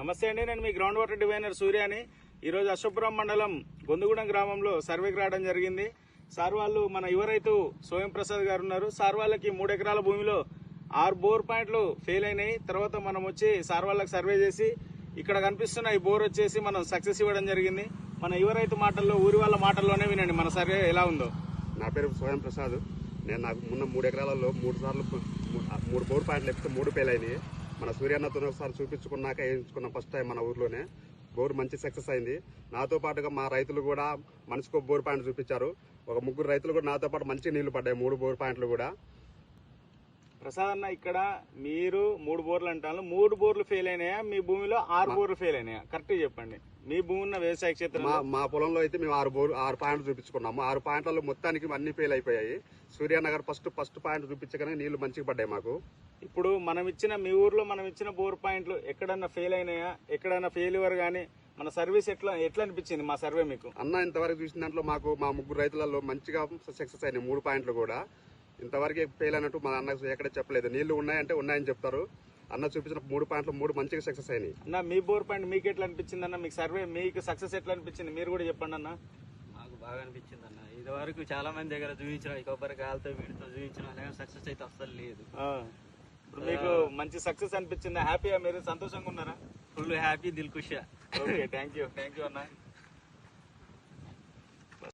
నమస్తే అండి, నేను మీ గ్రౌండ్ వాటర్ డివైనర్ సూర్యాని. ఈరోజు అశోపురం మండలం గొందుగూడెం గ్రామంలో సర్వేకి రావడం జరిగింది. సార్ వాళ్ళు మన యువ రైతు సోయం ప్రసాద్ గారు ఉన్నారు. సార్ వాళ్ళకి 3 ఎకరాల భూమిలో 6 బోర్ పాయింట్లు ఫెయిల్ అయినాయి. తర్వాత మనం వచ్చి సార్ వాళ్ళకి సర్వే చేసి ఇక్కడ కనిపిస్తున్న ఈ బోర్ వచ్చేసి మనం సక్సెస్ ఇవ్వడం జరిగింది. మన యువ రైతు మాటల్లో, ఊరి వాళ్ళ మాటల్లోనే వినండి మన సర్వే ఎలా ఉందో. నా పేరు సోయం ప్రసాద్. నాకు మొన్న 3 ఎకరాలలో 3 సార్లు 3 బోర్ పాయింట్లు ఎక్కితే 3 ఫెయిల్ అయినాయి. మన సూర్యన్నతో ఒకసారి చూపించుకున్నాక వేయించుకున్న ఫస్ట్ టైం మన ఊర్లోనే బోర్ మంచి సక్సెస్ అయింది. నాతో పాటుగా మా రైతులు కూడా మనిషికి బోర్ పాయింట్ చూపించారు. ఒక 3 రైతులు కూడా నాతో పాటు మంచి నీళ్లు పడ్డాయి 3 బోర్ పాయింట్లు కూడా. ప్రసాద్ అన్న, ఇక్కడ మీరు 3 బోర్లు అంటారు, 3 బోర్లు ఫెయిల్ అయినాయా? మీ భూమిలో 6 బోర్లు ఫెయిల్ అయినాయా? కరెక్ట్ చెప్పండి. మీ భూమి ఉన్న వ్యవసాయ క్షేత్రం మా పొలంలో అయితే మేము 6 పాయింట్లు చూపించుకున్నాము. 6 పాయింట్లలో మొత్తానికి అన్ని ఫెయిల్ అయిపోయాయి. సూర్యనగర్ ఫస్ట్ పాయింట్ చూపించగానే నీళ్లు మంచిగా పడ్డాయి మాకు. ఇప్పుడు మీ ఊర్లో మనం ఇచ్చిన బోర్ పాయింట్లు ఎక్కడన్నా ఫెయిల్ అయినాయా? ఎక్కడన్నా ఫెయిల్యూర్ గానీ మన సర్వీస్ ఎట్లా అనిపించింది మా సర్వే మీకు? అన్న, ఇంతవరకు చూసిన దాంట్లో మాకు మా 3 రైతులలో మంచిగా సక్సెస్ అయినాయి 3 పాయింట్లు కూడా. ఇంతవరకు ఫెయిల్ అయినట్టు మా అన్న ఎక్కడ చెప్పలేదు. నీళ్లు ఉన్నాయంటే ఉన్నాయని చెప్తారు. అన్న చూపించిన 3 పాయింట్లు 3 మంచిగా సక్సెస్ అయినాయి. అన్న, మీ బోర్ పాయింట్ మీకు ఎట్లా అనిపించింది అన్న? మీకు సర్వే మీకు సక్సెస్ ఎట్లా అనిపించింది మీరు కూడా చెప్పండి అన్న. మాకు బాగా అనిపించింది అన్న. ఇది వరకు చాలా మంది దగ్గర చూపించిన కొబ్బరికాయలతో వీటితో చూపించిన సక్సెస్ అయితే అస్సలు లేదు. ఇప్పుడు మీకు మంచి సక్సెస్ అనిపించింది. హ్యాపీగా మీరు సంతోషంగా ఉన్నారా? ఫుల్ హ్యాపీ, దిల్ ఖుషి. ఓకే, థ్యాంక్ యూ అన్న.